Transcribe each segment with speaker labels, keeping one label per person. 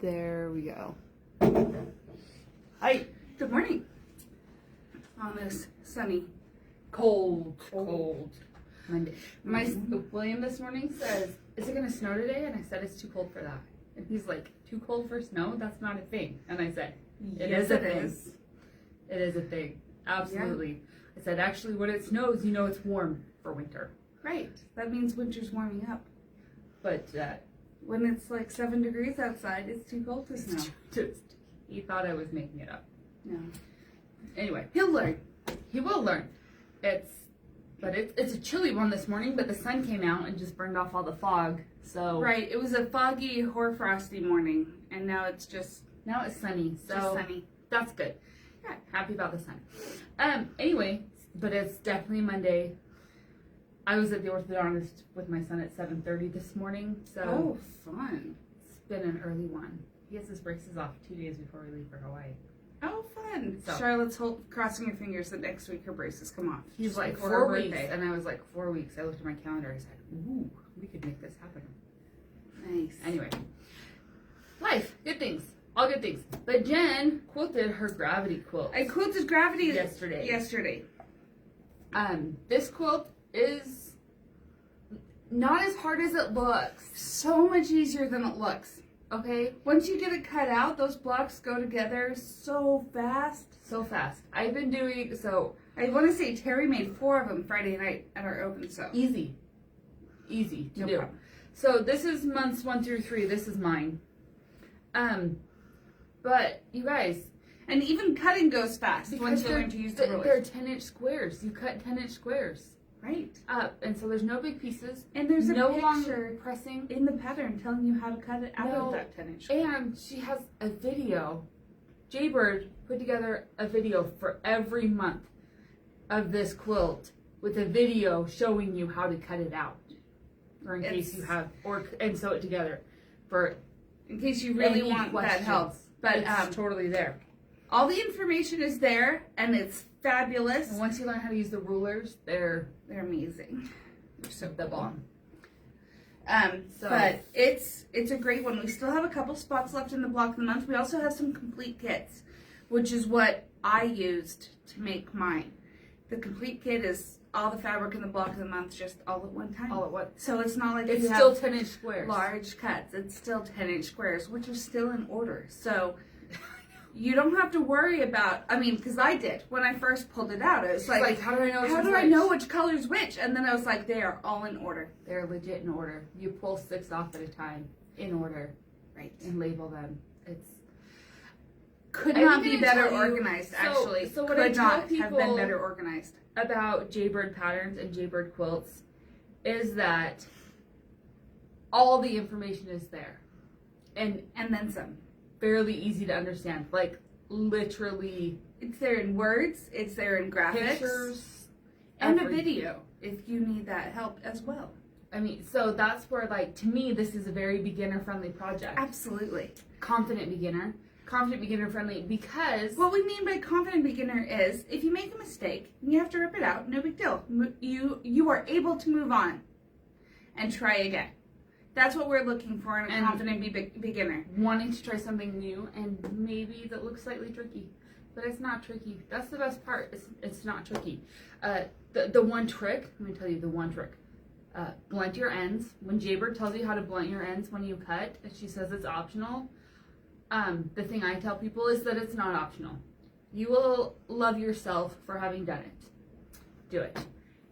Speaker 1: There we go. Hi.
Speaker 2: Good morning. On this sunny,
Speaker 1: Cold Monday. William this morning says, "Is it going to snow today?" And I said, "It's too cold for that." And he's like, "Too cold for snow? That's not a thing." And I said, "It is a thing. It is a thing. Absolutely." Yeah. I said, "Actually, when it snows, you know it's warm for winter."
Speaker 2: Right. That means winter's warming up.
Speaker 1: But
Speaker 2: when it's like 7 degrees outside, it's too cold to snow.
Speaker 1: He thought I was making it up.
Speaker 2: No.
Speaker 1: Anyway,
Speaker 2: He'll learn.
Speaker 1: He will learn. It's a chilly one this morning, but the sun came out and just burned off all the fog. So
Speaker 2: Right. It was a foggy, hoar-frosty morning, and now it's
Speaker 1: sunny. So
Speaker 2: just sunny.
Speaker 1: That's good. Yeah, happy about the sun. Anyway, but it's definitely Monday. I was at the orthodontist with my son at 7:30 this morning. So
Speaker 2: oh, fun.
Speaker 1: It's been an early one. He has his braces off 2 days before we leave for Hawaii.
Speaker 2: Oh, fun.
Speaker 1: So,
Speaker 2: Charlotte's crossing her fingers that next week her braces come off.
Speaker 1: He's like 4 weeks. And I was like, 4 weeks. I looked at my calendar. I said, ooh, we could make this happen.
Speaker 2: Nice.
Speaker 1: Anyway. Life. Good things. All good things. But Jen quilted her gravity quilt.
Speaker 2: I quilted gravity
Speaker 1: yesterday. This quilt is not as hard as it looks.
Speaker 2: So much easier than it looks.
Speaker 1: Okay?
Speaker 2: Once you get it cut out, those blocks go together so fast.
Speaker 1: So fast. I've been doing, so...
Speaker 2: I want to say Terry made 4 of them Friday night at our open sew.
Speaker 1: Easy to
Speaker 2: no
Speaker 1: do.
Speaker 2: Problem.
Speaker 1: So this is months 1 through 3. This is mine. But you guys...
Speaker 2: And even cutting goes fast once you learn to use the rulers.
Speaker 1: They're 10-inch squares. You cut 10-inch squares.
Speaker 2: Right.
Speaker 1: And so there's no big pieces.
Speaker 2: And there's a
Speaker 1: no
Speaker 2: picture
Speaker 1: long pressing
Speaker 2: in the pattern telling you how to cut it out of that 10-inch square.
Speaker 1: And she has a video. Jaybird put together a video for every month of this quilt with a video showing you how to cut it out. Or in case you have, and sew it together.
Speaker 2: In case you really want that help. But
Speaker 1: it's totally there.
Speaker 2: All the information is there, and it's fabulous.
Speaker 1: And once you learn how to use the rulers, they're
Speaker 2: amazing. They're so
Speaker 1: the bomb.
Speaker 2: But it's a great one. We still have a couple spots left in the block of the month. We also have some complete kits, which is what I used to make mine. The complete kit is all the fabric in the block of the month, just all at one time.
Speaker 1: All at once.
Speaker 2: So it's not like
Speaker 1: it's still 10-inch squares.
Speaker 2: Large cuts. It's still 10-inch squares, which are still in order. So you don't have to worry about, because I did. When I first pulled it out, I was like,
Speaker 1: how do I know
Speaker 2: How do I know which color's which? And then I was like, they are all in order.
Speaker 1: They're legit in order. You pull 6 off at a time in order.
Speaker 2: Right.
Speaker 1: And label them.
Speaker 2: Could not be better organized, actually.
Speaker 1: So what I tell people
Speaker 2: have been better organized
Speaker 1: about Jaybird patterns and Jaybird quilts is that all the information is there. And
Speaker 2: then some.
Speaker 1: Fairly easy to understand. Like, literally.
Speaker 2: It's there in words. It's there in graphics.
Speaker 1: Pictures.
Speaker 2: And a video, if you need that help as well.
Speaker 1: So that's where, to me, this is a very beginner-friendly project.
Speaker 2: Absolutely.
Speaker 1: Confident beginner friendly, because...
Speaker 2: What we mean by confident beginner is, if you make a mistake, and you have to rip it out, no big deal. You are able to move on and try again. That's what we're looking for in a confident beginner.
Speaker 1: Wanting to try something new, and maybe that looks slightly tricky. But it's not tricky. That's the best part. It's not tricky. The one trick, let me tell you the one trick. Blunt your ends. When Jaybird tells you how to blunt your ends when you cut, and she says it's optional, the thing I tell people is that it's not optional. You will love yourself for having done it. Do it.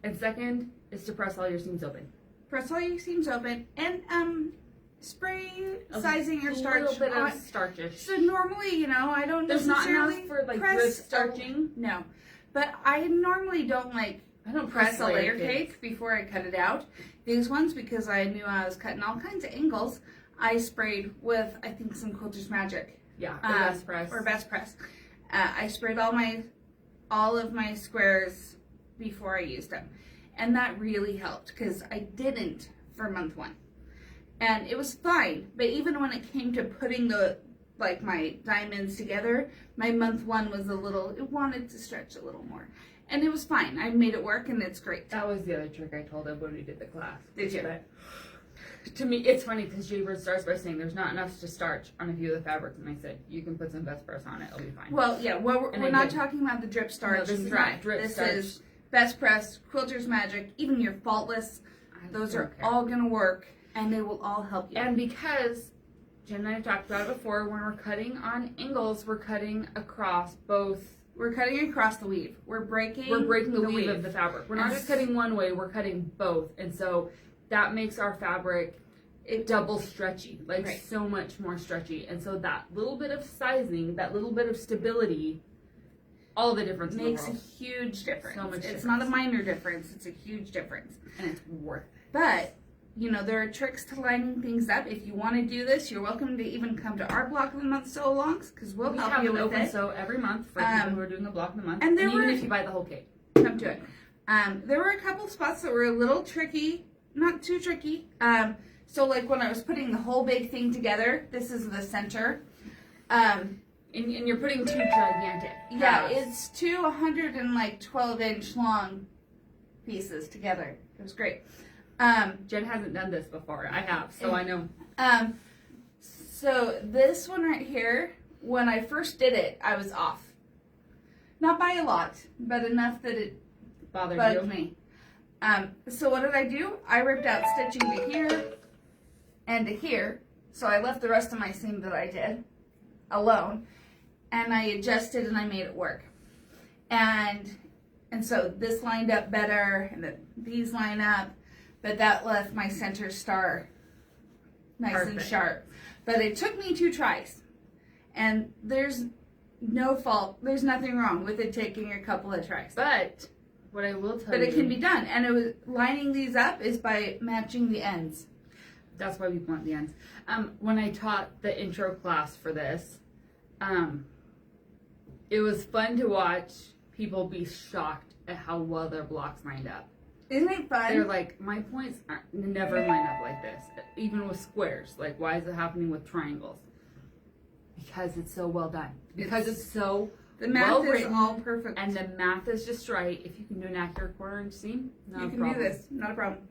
Speaker 1: And second is to press all your seams open.
Speaker 2: Press all your seams open and spray sizing your starch.
Speaker 1: A little bit of starchish.
Speaker 2: So normally, I don't
Speaker 1: There's
Speaker 2: necessarily
Speaker 1: not enough for
Speaker 2: press
Speaker 1: good starching.
Speaker 2: No, but I normally don't
Speaker 1: I don't
Speaker 2: press a layer cake before I cut it out. These ones, because I knew I was cutting all kinds of angles, I sprayed with, I think, some Quilter's Magic.
Speaker 1: Yeah, or Best Press.
Speaker 2: Or Best Press. I sprayed all of my squares before I used them. And that really helped, because I didn't for month 1. And it was fine, but even when it came to putting my diamonds together, my month 1 was it wanted to stretch a little more. And it was fine. I made it work, and it's great.
Speaker 1: That was the other trick I told him when we did the class.
Speaker 2: Did you?
Speaker 1: to me, it's funny because Jaybird starts by saying there's not enough to starch on a few of the fabrics, and I said you can put some best press on it, it'll be fine.
Speaker 2: Well, yeah, we're not talking about the drip starch.
Speaker 1: No, this
Speaker 2: and
Speaker 1: is
Speaker 2: dry.
Speaker 1: not drip
Speaker 2: this
Speaker 1: starch.
Speaker 2: is best press, Quilter's Magic, even your Faultless. Those are all gonna work, and they will all help you.
Speaker 1: And because Jen and I have talked about it before, when we're cutting on angles, we're cutting across both.
Speaker 2: We're cutting across the weave. We're breaking
Speaker 1: the weave of the fabric. We're not
Speaker 2: And
Speaker 1: just cutting one way, we're cutting both. And so that makes our fabric double stretchy, like
Speaker 2: Right.
Speaker 1: so much more stretchy. And so that little bit of sizing, that little bit of stability, all the difference
Speaker 2: makes
Speaker 1: in
Speaker 2: a
Speaker 1: the world.
Speaker 2: huge difference.
Speaker 1: So much
Speaker 2: It's
Speaker 1: difference.
Speaker 2: not a minor difference. It's a huge difference.
Speaker 1: And it's worth it.
Speaker 2: But, you know, there are tricks to lining things up. If you want to do this, you're welcome to even come to our Block of the Month sew-alongs, because we'll
Speaker 1: We
Speaker 2: help
Speaker 1: have
Speaker 2: you
Speaker 1: an
Speaker 2: with
Speaker 1: open
Speaker 2: it.
Speaker 1: sew every month for people who are doing a block in the month.
Speaker 2: and there
Speaker 1: even
Speaker 2: were-
Speaker 1: if you buy the whole kit.
Speaker 2: Come to it. There were a couple spots that were a little tricky, not too tricky. So like when I was putting the whole big thing together, this is the center.
Speaker 1: And you're putting two gigantic
Speaker 2: Yeah,
Speaker 1: halves.
Speaker 2: it's two 112-inch long pieces together. It was great.
Speaker 1: Jen hasn't done this before. I have, so I know.
Speaker 2: So this one right here, when I first did it, I was off. Not by a lot, but enough that it
Speaker 1: Bothered
Speaker 2: bugged
Speaker 1: you?
Speaker 2: me. So what did I do? I ripped out stitching to here and to here. So I left the rest of my seam that I did alone, and I adjusted and I made it work. And so this lined up better, and these line up, but that left my center star nice and
Speaker 1: Perfect.
Speaker 2: sharp. But it took me 2 tries, and there's no fault. There's nothing wrong with it taking a couple of tries.
Speaker 1: But what I will tell
Speaker 2: But
Speaker 1: you,
Speaker 2: it can be done, and it was lining these up is by matching the ends.
Speaker 1: that's why we want the ends. When I taught the intro class for this, it was fun to watch people be shocked at how well their blocks lined up.
Speaker 2: Isn't it fun?
Speaker 1: They're like, my points never line up like this, even with squares. Like, why is it happening with triangles? Because it's so well done. Because it's so
Speaker 2: the math
Speaker 1: well
Speaker 2: is
Speaker 1: written,
Speaker 2: all perfect.
Speaker 1: and the math is just right. If you can do an accurate quarter-inch seam, not
Speaker 2: you
Speaker 1: a
Speaker 2: can
Speaker 1: problem.
Speaker 2: do this, not a problem.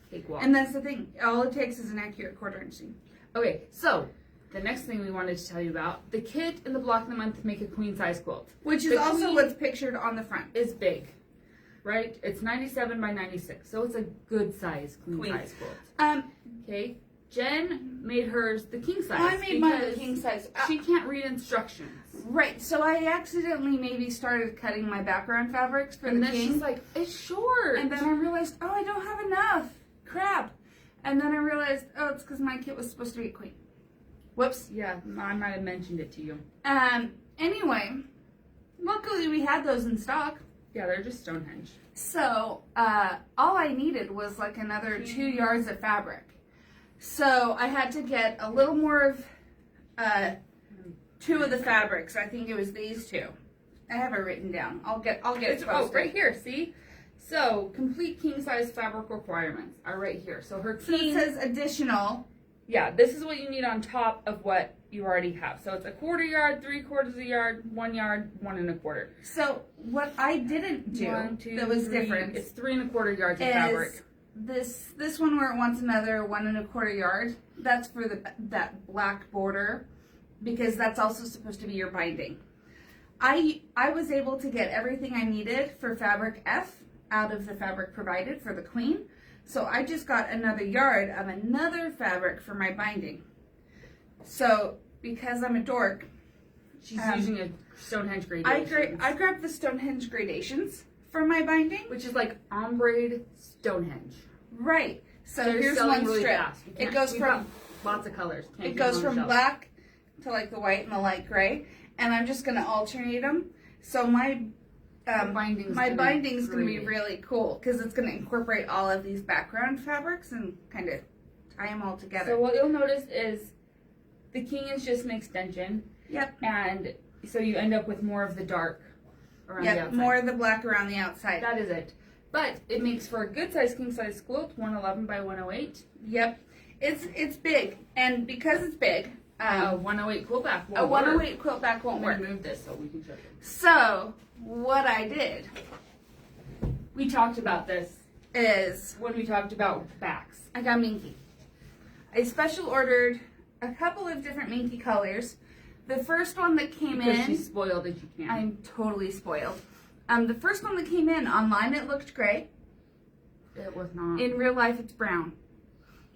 Speaker 1: Cakewalk.
Speaker 2: And that's the thing. All it takes is an accurate 1/4-inch seam.
Speaker 1: Okay, so the next thing we wanted to tell you about, the kit in the Block of the Month make a queen size quilt.
Speaker 2: Which is
Speaker 1: The
Speaker 2: also
Speaker 1: queen
Speaker 2: what's pictured on the front.
Speaker 1: is big, right? It's 97 by 96, so it's a good size queen size quilt. Okay, Jen made hers the king size.
Speaker 2: I made mine the
Speaker 1: because
Speaker 2: king size.
Speaker 1: She can't read instructions.
Speaker 2: Right, so I accidentally maybe started cutting my background fabrics for
Speaker 1: And
Speaker 2: the
Speaker 1: then
Speaker 2: king.
Speaker 1: she's like, it's short.
Speaker 2: And then I realized, oh, I don't have enough. Crap. And then I realized, oh, it's because my kit was supposed to be a queen. Whoops.
Speaker 1: Yeah, I might have mentioned it to you.
Speaker 2: Anyway, luckily we had those in stock.
Speaker 1: Yeah, they're just Stonehenge.
Speaker 2: So, all I needed was like another 2 yards of fabric. So I had to get a little more of 2 of the fabrics. I think it was these 2. I have it written down. I'll get it
Speaker 1: It's
Speaker 2: posted.
Speaker 1: right here, see? So, complete king size fabric requirements are right here. So her
Speaker 2: So it
Speaker 1: king,
Speaker 2: says additional.
Speaker 1: yeah, this is what you need on top of what you already have. So it's a 1/4 yard, 3/4 yard, 1 yard, 1 1/4.
Speaker 2: So what I didn't do
Speaker 1: 1, 2,
Speaker 2: that was
Speaker 1: 3,
Speaker 2: different
Speaker 1: It's 3 1/4 yards of fabric.
Speaker 2: is this one where it wants another 1 1/4 yard. That's for that black border, because that's also supposed to be your binding. I was able to get everything I needed for fabric F out of the fabric provided for the queen. So I just got another yard of another fabric for my binding. So because I'm a dork,
Speaker 1: She's using a Stonehenge gradation.
Speaker 2: I grabbed the Stonehenge gradations for my binding.
Speaker 1: which is like ombre Stonehenge.
Speaker 2: Right. So
Speaker 1: They're
Speaker 2: here's
Speaker 1: selling
Speaker 2: one
Speaker 1: really
Speaker 2: strip.
Speaker 1: fast.
Speaker 2: It goes
Speaker 1: we've
Speaker 2: from
Speaker 1: got lots of colors. Can't
Speaker 2: it
Speaker 1: keep
Speaker 2: goes
Speaker 1: them on
Speaker 2: from
Speaker 1: the shelf.
Speaker 2: black to like the white and the light gray, and I'm just gonna alternate them. So my
Speaker 1: binding's
Speaker 2: my
Speaker 1: gonna
Speaker 2: binding's
Speaker 1: be
Speaker 2: gonna be
Speaker 1: great.
Speaker 2: really cool because it's gonna incorporate all of these background fabrics and kind of tie them all together.
Speaker 1: So what you'll notice is the king is just an extension.
Speaker 2: Yep.
Speaker 1: And so you end up with more of the dark around the
Speaker 2: Yep.
Speaker 1: outside.
Speaker 2: More of the black around the outside.
Speaker 1: That is it. But it makes for a good size king size quilt, 111 by 108.
Speaker 2: Yep. It's big, and because it's big,
Speaker 1: A 108 quilt back won't
Speaker 2: a
Speaker 1: work.
Speaker 2: 108 quilt back won't
Speaker 1: I'm
Speaker 2: work.
Speaker 1: gonna move this so we can show you.
Speaker 2: So what I did
Speaker 1: We talked about this
Speaker 2: is
Speaker 1: when we talked about backs.
Speaker 2: I got Minky. I special ordered a couple of different minky colors. The first one that came
Speaker 1: Because
Speaker 2: in,
Speaker 1: she's spoiled as you can.
Speaker 2: I'm totally spoiled. The first one that came in online, it looked gray.
Speaker 1: It was not.
Speaker 2: In real life, it's brown.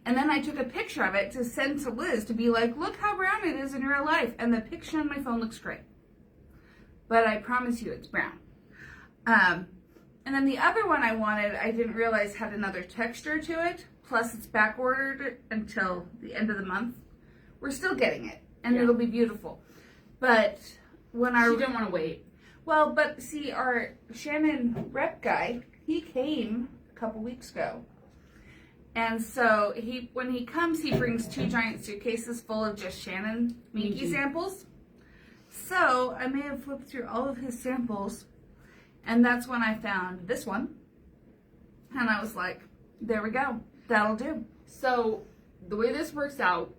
Speaker 2: And then I took a picture of it to send to Liz to be like, look how brown it is in real life. And the picture on my phone looks gray. But I promise you it's brown. And then the other one I wanted, I didn't realize had another texture to it. Plus it's back ordered until the end of the month. We're still getting it. And it'll be beautiful. But when
Speaker 1: She didn't want to wait.
Speaker 2: Well, but see, our Shannon rep guy, he came a couple weeks ago. And so when he comes, he brings 2 giant suitcases full of just Shannon Minky samples. So I may have flipped through all of his samples, and that's when I found this one. And I was like, there we go. That'll do.
Speaker 1: So the way this works out,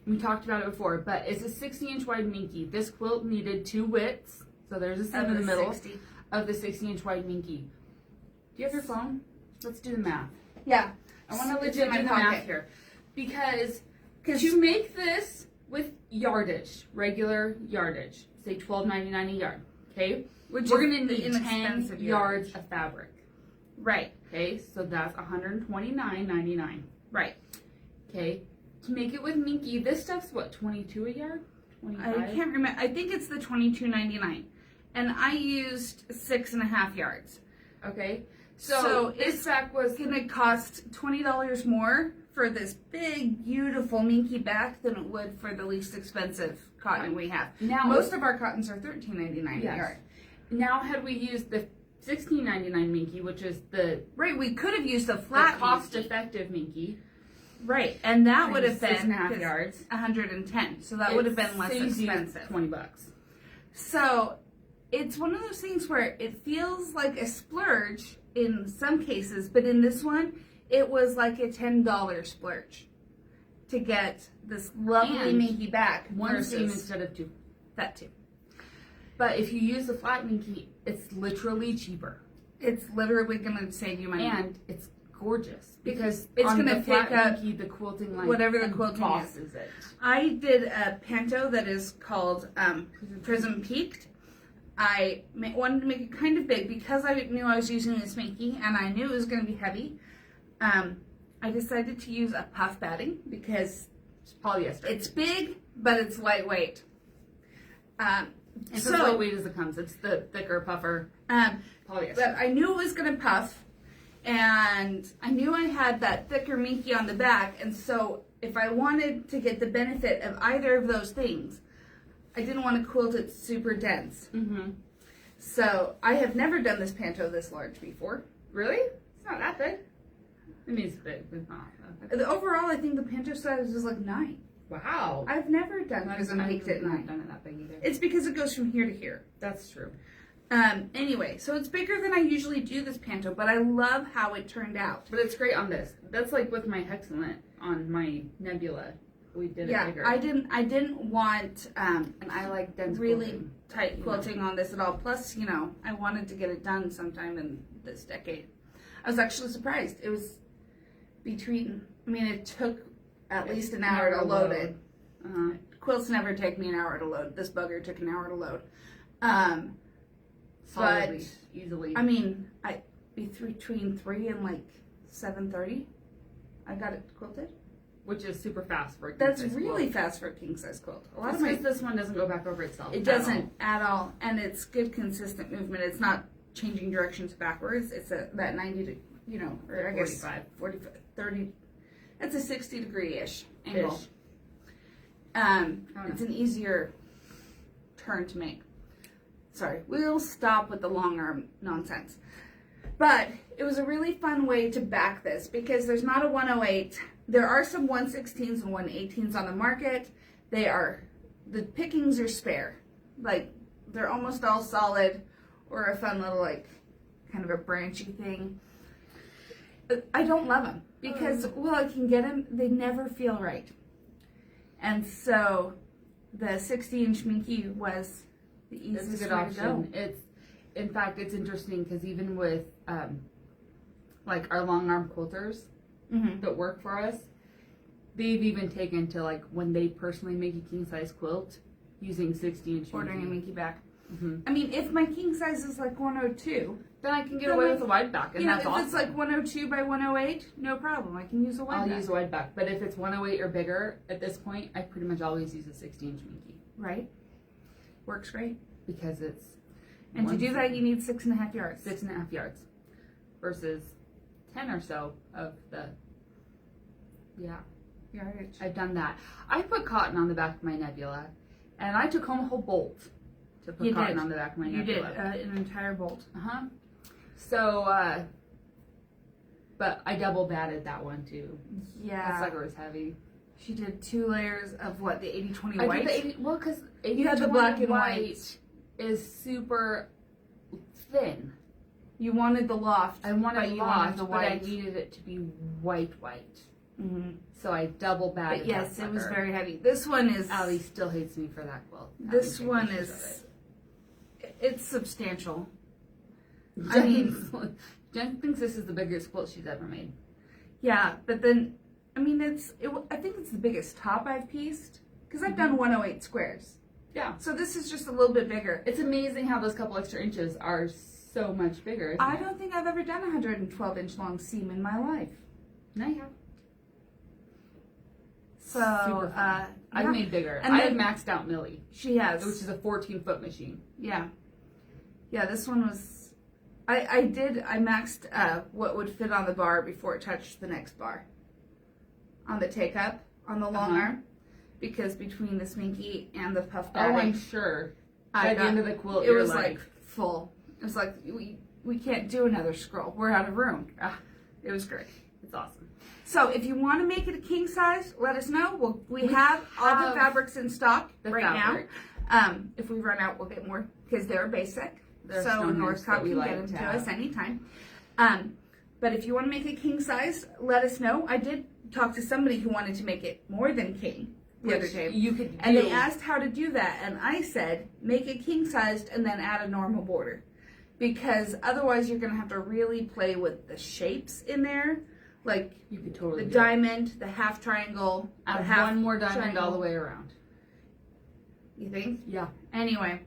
Speaker 1: we talked about it before, but it's a 60-inch wide Minky. This quilt needed 2 widths, so there's a seam in the middle of the 60-inch wide Minky. Do you have your phone? Let's do the math.
Speaker 2: Yeah.
Speaker 1: I want to legit do the math here. Because to make this with yardage, regular yardage, say $12.99 a yard, okay? We're going to need 10 yards of fabric.
Speaker 2: Right.
Speaker 1: Okay, so that's $129.99.
Speaker 2: Right.
Speaker 1: Okay. To make it with Minky, this stuff's what, $22 a yard? 25?
Speaker 2: I can't remember. I think it's the $22.99. And I used 6.5 yards.
Speaker 1: Okay. So this back was
Speaker 2: going to cost $20 more for this big, beautiful Minky back than it would for the least expensive cotton we have.
Speaker 1: Now,
Speaker 2: most of our cottons are $13.99 a yard.
Speaker 1: Now, had we used the $16.99 Minky, which is the
Speaker 2: we could have used the flat
Speaker 1: cost-effective Minky.
Speaker 2: Right, and that would have been
Speaker 1: 6.5 yards,
Speaker 2: 110. So that would have been less expensive.
Speaker 1: $20.
Speaker 2: So it's one of those things where it feels like a splurge in some cases, but in this one, it was like a $10 splurge to get this lovely Minky back.
Speaker 1: One seam instead of 2.
Speaker 2: That too.
Speaker 1: But if you use the flat Minky, it's literally cheaper.
Speaker 2: It's literally going to save you money.
Speaker 1: And it's gorgeous because
Speaker 2: it's going to pick up
Speaker 1: Minky, the quilting line,
Speaker 2: whatever the quilting
Speaker 1: bosses it.
Speaker 2: I did a panto that is called Prism Peaked. I wanted to make it kind of big because I knew I was using this Minky and I knew it was going to be heavy. I decided to use a puff batting because
Speaker 1: it's polyester.
Speaker 2: It's big, but it's lightweight.
Speaker 1: It's as lightweight as it comes. It's the thicker, puffer polyester.
Speaker 2: But I knew it was going to puff, and I knew I had that thicker Minky on the back, and so if I wanted to get the benefit of either of those things, I didn't want to quilt it super dense.
Speaker 1: Mm-hmm.
Speaker 2: So I have never done this panto this large before.
Speaker 1: Really? It's not that big. I mean, it's big, but not that big.
Speaker 2: Overall, I think the panto size is like 9.
Speaker 1: Wow.
Speaker 2: I've never done Prism Peaked at 9.
Speaker 1: I've done it that big either.
Speaker 2: It's because it goes from here to here.
Speaker 1: That's true.
Speaker 2: Anyway, so it's bigger than I usually do this panto, but I love how it turned out.
Speaker 1: But it's great on this. That's like with my Hexalent on my Nebula. We did it bigger.
Speaker 2: I didn't want
Speaker 1: and I like dense
Speaker 2: really
Speaker 1: quilting,
Speaker 2: tight quilting on this at all. Plus, I wanted to get it done sometime in this decade. I was actually surprised. It was it took at least an hour to load it. Quilts never take me an hour to load. This bugger took an hour to load.
Speaker 1: Solidly, easily.
Speaker 2: I between 3 and like 7:30, I got it quilted.
Speaker 1: Which is super fast for a king
Speaker 2: That's
Speaker 1: size
Speaker 2: really
Speaker 1: quilt.
Speaker 2: fast for a king size quilt. A lot
Speaker 1: of this one doesn't go back over itself.
Speaker 2: It doesn't at all, and it's good consistent movement. It's not changing directions backwards. It's that 90 to or I guess 45, 30. That's a 60-degree-ish angle. It's an easier turn to make. Sorry, we'll stop with the long arm nonsense. But it was a really fun way to back this because there's not a 108. There are some 116s and 118s on the market. The pickings are spare. Like, they're almost all solid or a fun little, like, kind of a branchy thing. I don't love them because, I can get them, they never feel right. And so the 60-inch Minky was the easiest
Speaker 1: it's a good
Speaker 2: way
Speaker 1: option.
Speaker 2: to go.
Speaker 1: In fact, it's interesting because even with like our long arm quilters that work for us, they've even taken to like when they personally make a king size quilt using 60-inch.
Speaker 2: Ordering a Minky back.
Speaker 1: Mm-hmm.
Speaker 2: I mean, if my king size is like 102,
Speaker 1: then I can get away with a wide back, and that's
Speaker 2: if
Speaker 1: awesome.
Speaker 2: it's like 102 by 108, no problem. I can use a wide back.
Speaker 1: I'll use a wide back, but if it's 108 or bigger, at this point, I pretty much always use a 60-inch Minky.
Speaker 2: Right. Works great.
Speaker 1: Because it's...
Speaker 2: And to do that, you need 6.5 yards.
Speaker 1: 6.5 yards. Versus 10 or so of the... Yeah.
Speaker 2: Yardage.
Speaker 1: I've done that. I put cotton on the back of my nebula, and I took home a whole bolt to put cotton on the back of my nebula.
Speaker 2: You did, an entire bolt.
Speaker 1: Uh-huh. So, but I double batted that one too.
Speaker 2: Yeah.
Speaker 1: That sucker was heavy.
Speaker 2: She did 2 layers of what, the 80-20
Speaker 1: I
Speaker 2: white?
Speaker 1: did the 80, well, because 80
Speaker 2: you had the black and white
Speaker 1: is super thin.
Speaker 2: You wanted the loft.
Speaker 1: I wanted
Speaker 2: but you
Speaker 1: loft,
Speaker 2: wanted the
Speaker 1: but
Speaker 2: white.
Speaker 1: I needed it to be white.
Speaker 2: Mm-hmm.
Speaker 1: So I double batted.
Speaker 2: But yes,
Speaker 1: that
Speaker 2: it was
Speaker 1: sucker.
Speaker 2: very heavy. This one is...
Speaker 1: Allie still hates me for that quilt.
Speaker 2: This
Speaker 1: Allie
Speaker 2: one
Speaker 1: takes
Speaker 2: is... It's substantial.
Speaker 1: I mean, Jen thinks this is the biggest quilt she's ever made.
Speaker 2: Yeah, but then, I mean, I think it's the biggest top I've pieced, because I've done 108 squares.
Speaker 1: Yeah.
Speaker 2: So this is just a little bit bigger.
Speaker 1: It's amazing how those couple extra inches are so much bigger.
Speaker 2: I don't think I've ever done a 112-inch long seam in my life.
Speaker 1: No, you have.
Speaker 2: So,
Speaker 1: I've made bigger.
Speaker 2: And
Speaker 1: I have
Speaker 2: then-
Speaker 1: maxed out Millie,
Speaker 2: she has.
Speaker 1: which is a 14-foot machine.
Speaker 2: Yeah. Yeah, this one was... I maxed what would fit on the bar before it touched the next bar. On the take-up, on the long arm. Because between the Sminky and the puff batting...
Speaker 1: Oh, I'm sure. By the end of the quilt,
Speaker 2: it was like full. It was like, we can't do another scroll. We're out of room. It was great.
Speaker 1: It's awesome.
Speaker 2: So if you want to make it a king size, let us know. We have all the fabrics in stock now. If we run out, we'll get more because they're basic.
Speaker 1: They're
Speaker 2: so Northcott can get them to us anytime. But if you want to make it king size, let us know. I did talk to somebody who wanted to make it more than king the other day.
Speaker 1: You could
Speaker 2: and they asked how to do that. And I said, make it king sized and then add a normal border. Because otherwise you're going to have to really play with the shapes in there. Like
Speaker 1: you could totally
Speaker 2: the diamond, the half triangle,
Speaker 1: add
Speaker 2: half
Speaker 1: one more diamond
Speaker 2: triangle.
Speaker 1: all the way around.
Speaker 2: You think?
Speaker 1: Yeah.
Speaker 2: Anyway,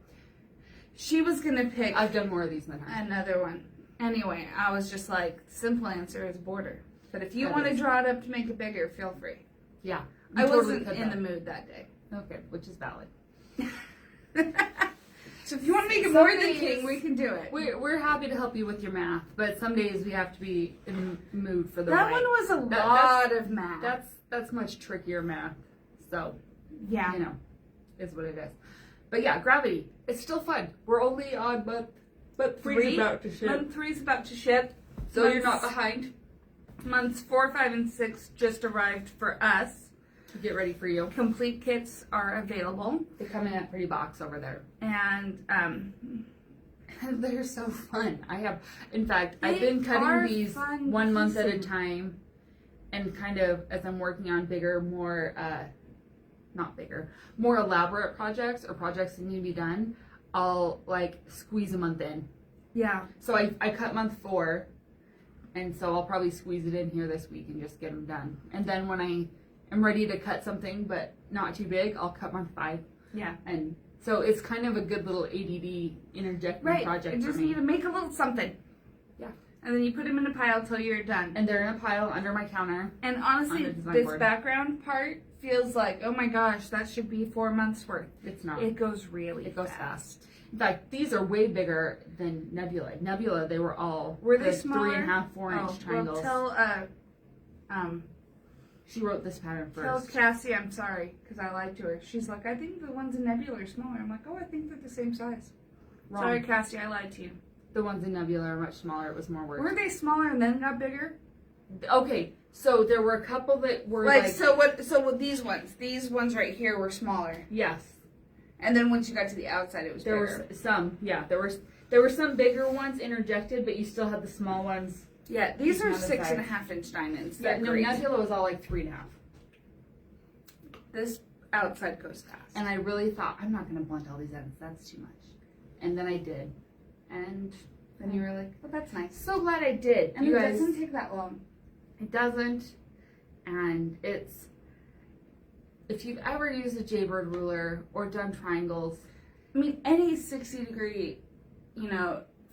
Speaker 2: she was going to pick
Speaker 1: I've done more of these than her.
Speaker 2: another one. Anyway, I was just like, simple answer is border. But if you
Speaker 1: That
Speaker 2: want to
Speaker 1: is.
Speaker 2: draw it up to make it bigger, feel free.
Speaker 1: Yeah.
Speaker 2: I
Speaker 1: totally
Speaker 2: wasn't
Speaker 1: could
Speaker 2: in
Speaker 1: though.
Speaker 2: the mood that day.
Speaker 1: Okay, which is valid.
Speaker 2: So if you want to make it
Speaker 1: Some
Speaker 2: more than
Speaker 1: days-
Speaker 2: king, we can do it.
Speaker 1: We're happy to help you with your math, but some days we have to be in the mood for the
Speaker 2: That
Speaker 1: right.
Speaker 2: one was a
Speaker 1: That-
Speaker 2: lot of math.
Speaker 1: That's much trickier math. So,
Speaker 2: yeah.
Speaker 1: you know, is what it is. But yeah, Gravity. It's still fun. We're only on month 3's about to ship.
Speaker 2: Month 3's about to ship.
Speaker 1: So you're not behind.
Speaker 2: Months 4, 5, and 6 just arrived for us.
Speaker 1: To get ready for you.
Speaker 2: Complete kits are available.
Speaker 1: They come in a pretty box over there.
Speaker 2: And
Speaker 1: They're so fun. In fact,
Speaker 2: They
Speaker 1: I've been
Speaker 2: are
Speaker 1: cutting these
Speaker 2: fun
Speaker 1: 1 month at a
Speaker 2: piecing.
Speaker 1: time, and kind of as I'm working on bigger, more more elaborate projects or projects that need to be done, I'll like squeeze a month in.
Speaker 2: yeah.
Speaker 1: So I cut month 4, and so I'll probably squeeze it in here this week and just get them done. And then when I am ready to cut something but not too big, I'll cut month 5.
Speaker 2: Yeah.
Speaker 1: And so it's kind of a good little ADD interjecting
Speaker 2: Right.
Speaker 1: project
Speaker 2: You
Speaker 1: for
Speaker 2: just
Speaker 1: me.
Speaker 2: need to make a little something.
Speaker 1: Yeah.
Speaker 2: And then you put them in a pile till you're done.
Speaker 1: And they're in a pile under my counter.
Speaker 2: And
Speaker 1: on
Speaker 2: honestly,
Speaker 1: the design
Speaker 2: this
Speaker 1: board.
Speaker 2: background part feels like, oh my gosh, that should be 4 months worth.
Speaker 1: It's not.
Speaker 2: It goes really
Speaker 1: It goes
Speaker 2: fast.
Speaker 1: In fact, these are way bigger than Nebula. Nebula, they were all
Speaker 2: Were they
Speaker 1: the
Speaker 2: smaller?
Speaker 1: 3.5, 4-inch triangles.
Speaker 2: Well, tell
Speaker 1: She wrote this pattern
Speaker 2: tell
Speaker 1: first.
Speaker 2: Cassie I'm sorry because I lied to her. She's like, I think the ones in Nebula are smaller. I'm like, oh, I think they're the same size.
Speaker 1: Wrong.
Speaker 2: Sorry, Cassie, I lied to you.
Speaker 1: The ones in Nebula are much smaller. It was more work.
Speaker 2: Were they smaller and then got bigger?
Speaker 1: Okay, so there were a couple that were
Speaker 2: So what these ones right here were smaller.
Speaker 1: Yes.
Speaker 2: And then once you got to the outside, it was
Speaker 1: There
Speaker 2: bigger.
Speaker 1: were some, yeah. There were some bigger ones interjected, but you still had the small ones.
Speaker 2: Yeah, these are
Speaker 1: on the side.
Speaker 2: 6.5-inch diamonds.
Speaker 1: Yeah,
Speaker 2: They're
Speaker 1: no,
Speaker 2: great.
Speaker 1: Nebula was all like 3.5.
Speaker 2: This outside goes fast.
Speaker 1: And I really thought, I'm not going to blunt all these ends. That's too much. And then I did. And
Speaker 2: then you were like, oh, that's nice.
Speaker 1: so glad I did.
Speaker 2: And
Speaker 1: You
Speaker 2: it
Speaker 1: guys,
Speaker 2: doesn't take that long.
Speaker 1: it doesn't. And it's, if you've ever used a Jaybird ruler or done triangles,
Speaker 2: I mean, any 60 degree,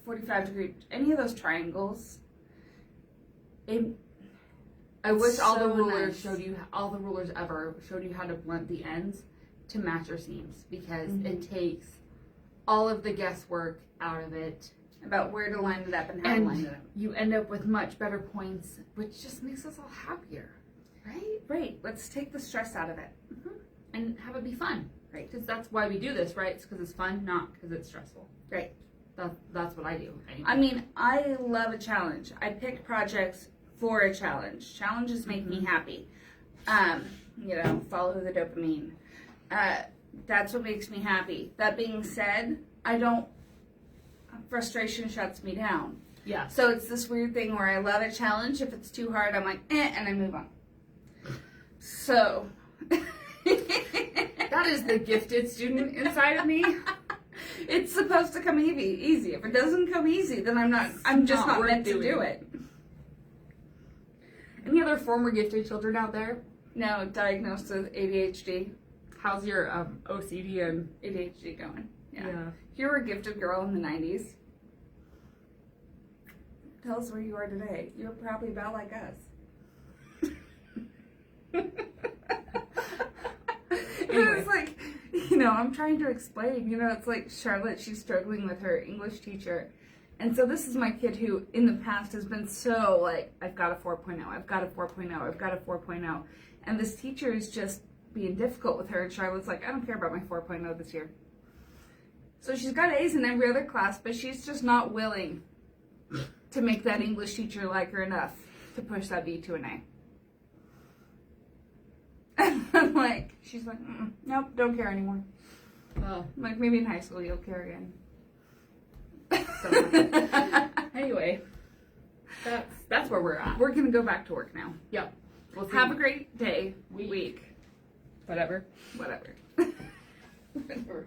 Speaker 2: 45 degree, any of those triangles,
Speaker 1: I wish all the
Speaker 2: so
Speaker 1: rulers
Speaker 2: nice.
Speaker 1: showed you, all the rulers ever showed you how to blunt the ends to match your seams, because it takes all of the guesswork out of it.
Speaker 2: About where to line it up and how to line it
Speaker 1: And
Speaker 2: up.
Speaker 1: you end up with much better points, which just makes us all happier, right?
Speaker 2: Right. Let's take the stress out of it.
Speaker 1: And have it be fun,
Speaker 2: Right.
Speaker 1: because that's why we do this, right? It's because it's fun, not because it's stressful.
Speaker 2: Right.
Speaker 1: That's what I do. Anyway.
Speaker 2: I mean, I love a challenge. I pick projects for a challenge. Challenges make me happy. Follow the dopamine. That's what makes me happy. That being said, frustration shuts me down.
Speaker 1: Yeah.
Speaker 2: So it's this weird thing where I love a challenge. If it's too hard, I'm like, and I move on. So.
Speaker 1: That is the gifted student inside of me.
Speaker 2: It's supposed to come easy. If it doesn't come easy, then I'm just not meant to do it.
Speaker 1: Any other former gifted children out there?
Speaker 2: No, diagnosed with ADHD.
Speaker 1: How's your OCD and
Speaker 2: ADHD going? Yeah. If you were a gifted girl in the 90s, tell us where you are today. You're probably about like us.
Speaker 1: Anyway.
Speaker 2: It's like, I'm trying to explain. It's like Charlotte, she's struggling with her English teacher. And so this is my kid who in the past has been so like, I've got a 4.0, I've got a 4.0, I've got a 4.0. And this teacher is just being difficult with her. And Charlotte's like, I don't care about my 4.0 this year. So she's got A's in every other class, but she's just not willing to make that English teacher like her enough to push that B to an A. I'm like, she's like, nope, don't care anymore.
Speaker 1: well,
Speaker 2: I'm like, maybe in high school you'll care again.
Speaker 1: so, anyway, that's where we're at.
Speaker 2: We're gonna go back to work now.
Speaker 1: Yep. We'll see.
Speaker 2: Have a great day,
Speaker 1: Week.
Speaker 2: week,
Speaker 1: Whatever.
Speaker 2: whatever.
Speaker 1: Whatever.